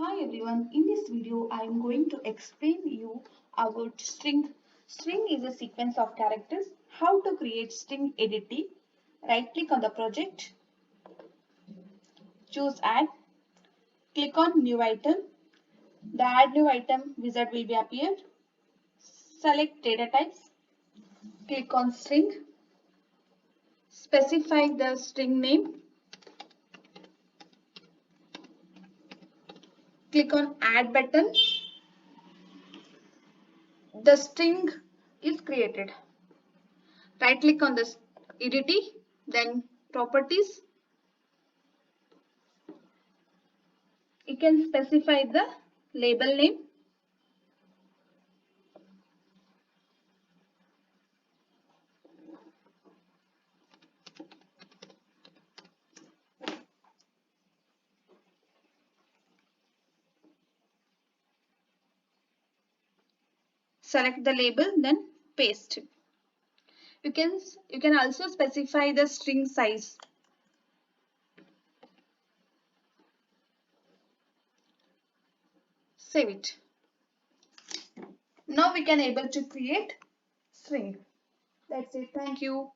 Hi everyone, in this video I am going to explain you about string. String is a sequence of characters. How to create string EDT. Right click on the project, choose add, click on new item. The add new item wizard will be appeared. Select data types, click on string, specify the string name, click on add button. The string is created. Right click on this EDT, then properties. You can specify the label name. Select the label, then paste. You can also specify the string size. Save it. Now we can able to create string. That's it. Thank you.